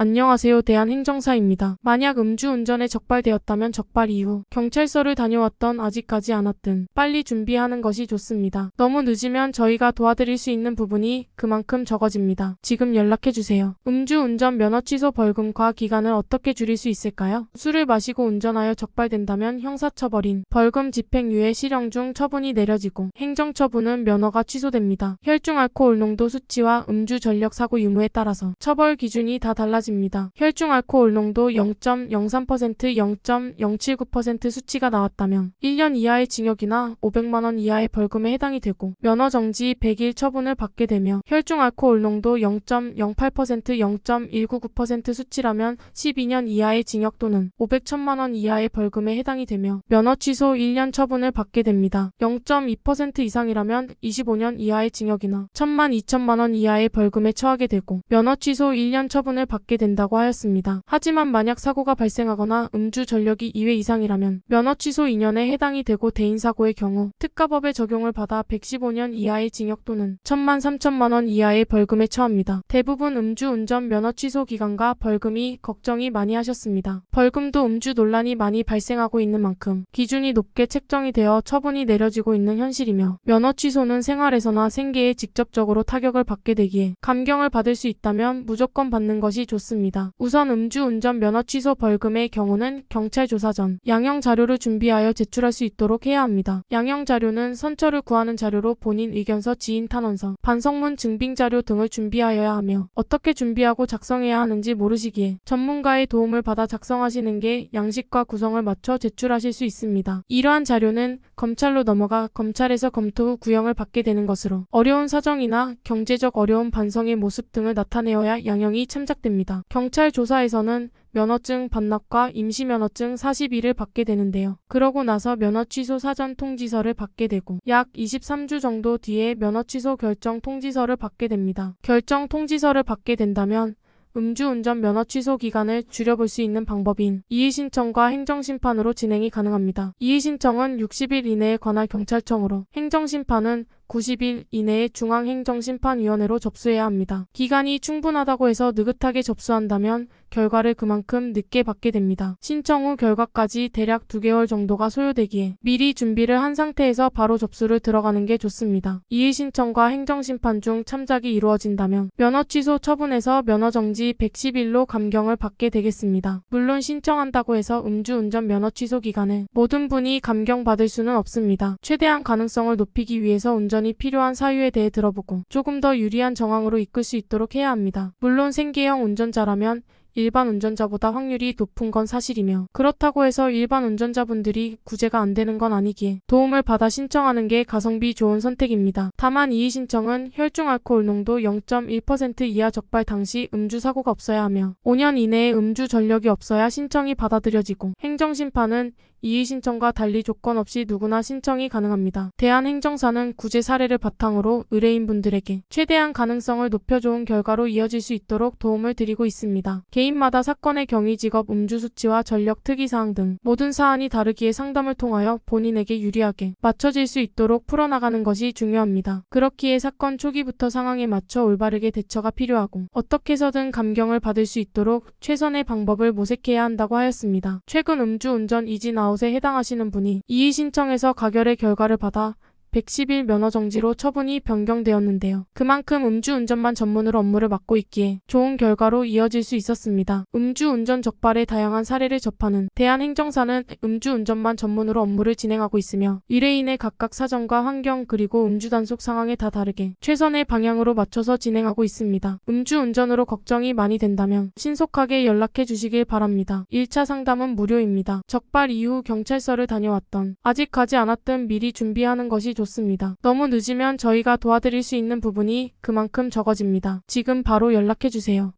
안녕하세요. 대한행정사입니다. 만약 음주운전에 적발되었다면 적발 이후 경찰서를 다녀왔던 아직까지 않았든 빨리 준비하는 것이 좋습니다. 너무 늦으면 저희가 도와드릴 수 있는 부분이 그만큼 적어집니다. 지금 연락해주세요. 음주운전 면허 취소 벌금과 기간을 어떻게 줄일 수 있을까요? 술을 마시고 운전하여 적발된다면 형사처벌인 벌금 집행유예 실형 중 처분이 내려지고 행정처분은 면허가 취소됩니다. 혈중 알코올 농도 수치와 음주 전력 사고 유무에 따라서 처벌 기준이 다 달라집니다. 혈중 알코올 농도 0.03%, 0.079% 수치가 나왔다면 1년 이하의 징역이나 500만 원 이하의 벌금에 해당이 되고 면허 정지 100일 처분을 받게 되며 혈중 알코올 농도 0.08%, 0.199% 수치라면 12년 이하의 징역 또는 500천만 원 이하의 벌금에 해당이 되며 면허 취소 1년 처분을 받게 됩니다. 0.2% 이상이라면 25년 이하의 징역이나 1천만 2천만 원 이하의 벌금에 처하게 되고 면허 취소 1년 처분을 받게 된다고 하였습니다. 하지만 만약 사고가 발생하거나 음주 전력이 2회 이상이라면 면허 취소 2년에 해당이 되고 대인사고의 경우 특가법의 적용을 받아 115년 이하의 징역 또는 1천만 3천만 원 이하의 벌금에 처합니다. 대부분 음주운전 면허 취소 기간과 벌금이 걱정이 많이 하셨습니다. 벌금도 음주 논란이 많이 발생하고 있는 만큼 기준이 높게 책정이 되어 처분이 내려지고 있는 현실이며 면허 취소는 생활에서나 생계에 직접적으로 타격을 받게 되기에 감경을 받을 수 있다면 무조건 받는 것이 좋습니다. 우선 음주운전 면허 취소 벌금의 경우는 경찰 조사 전 양형 자료를 준비하여 제출할 수 있도록 해야 합니다. 양형 자료는 선처를 구하는 자료로 본인 의견서, 지인 탄원서, 반성문, 증빙 자료 등을 준비하여야 하며 어떻게 준비하고 작성해야 하는지 모르시기에 전문가의 도움을 받아 작성하시는 게 양식과 구성을 맞춰 제출하실 수 있습니다. 이러한 자료는 검찰로 넘어가 검찰에서 검토 후 구형을 받게 되는 것으로 어려운 사정이나 경제적 어려운 반성의 모습 등을 나타내어야 양형이 참작됩니다. 경찰 조사에서는 면허증 반납과 임시면허증 40일을 받게 되는데요. 그러고 나서 면허 취소 사전 통지서를 받게 되고 약 23주 정도 뒤에 면허 취소 결정 통지서를 받게 됩니다. 결정 통지서를 받게 된다면 음주운전 면허 취소 기간을 줄여볼 수 있는 방법인 이의신청과 행정심판으로 진행이 가능합니다. 이의신청은 60일 이내에 관할 경찰청으로, 행정심판은 90일 이내에 중앙행정심판위원회로 접수해야 합니다. 기간이 충분하다고 해서 느긋하게 접수한다면 결과를 그만큼 늦게 받게 됩니다. 신청 후 결과까지 대략 2개월 정도가 소요되기에 미리 준비를 한 상태에서 바로 접수를 들어가는 게 좋습니다. 이의신청과 행정심판 중 참작이 이루어진다면 면허 취소 처분에서 면허 정지 110일로 감경을 받게 되겠습니다. 물론 신청한다고 해서 음주운전 면허 취소 기간을 모든 분이 감경받을 수는 없습니다. 최대한 가능성을 높이기 위해서 운전이 필요한 사유에 대해 들어보고 조금 더 유리한 정황으로 이끌 수 있도록 해야 합니다. 물론 생계형 운전자라면 일반 운전자보다 확률이 높은 건 사실이며 그렇다고 해서 일반 운전자분들이 구제가 안 되는 건 아니기에 도움을 받아 신청하는 게 가성비 좋은 선택입니다. 다만 이의신청은 혈중 알코올 농도 0.1% 이하 적발 당시 음주 사고가 없어야 하며 5년 이내에 음주 전력이 없어야 신청이 받아들여지고 행정심판은 이의신청과 달리 조건 없이 누구나 신청이 가능합니다. 대한행정사는 구제 사례를 바탕으로 의뢰인분들에게 최대한 가능성을 높여좋은 결과로 이어질 수 있도록 도움을 드리고 있습니다. 개인마다 사건의 경위, 직업, 음주 수치와 전력 특이사항 등 모든 사안이 다르기에 상담을 통하여 본인에게 유리하게 맞춰질 수 있도록 풀어나가는 것이 중요합니다. 그렇기에 사건 초기부터 상황에 맞춰 올바르게 대처가 필요하고 어떻게 해서든 감경을 받을 수 있도록 최선의 방법을 모색해야 한다고 하였습니다. 최근 음주운전 이진 아웃에 해당하시는 분이 이의신청에서 가결의 결과를 받아 110일 면허 정지로 처분이 변경되었는데요. 그만큼 음주운전만 전문으로 업무를 맡고 있기에 좋은 결과로 이어질 수 있었습니다. 음주운전 적발의 다양한 사례를 접하는 대한행정사는 음주운전만 전문으로 업무를 진행하고 있으며 의뢰인의 각각 사정과 환경 그리고 음주 단속 상황에 다 다르게 최선의 방향으로 맞춰서 진행하고 있습니다. 음주운전으로 걱정이 많이 된다면 신속하게 연락해 주시길 바랍니다. 1차 상담은 무료입니다. 적발 이후 경찰서를 다녀왔던 아직 가지 않았든 미리 준비하는 것이 좋습니다. 너무 늦으면 저희가 도와드릴 수 있는 부분이 그만큼 적어집니다. 지금 바로 연락해주세요.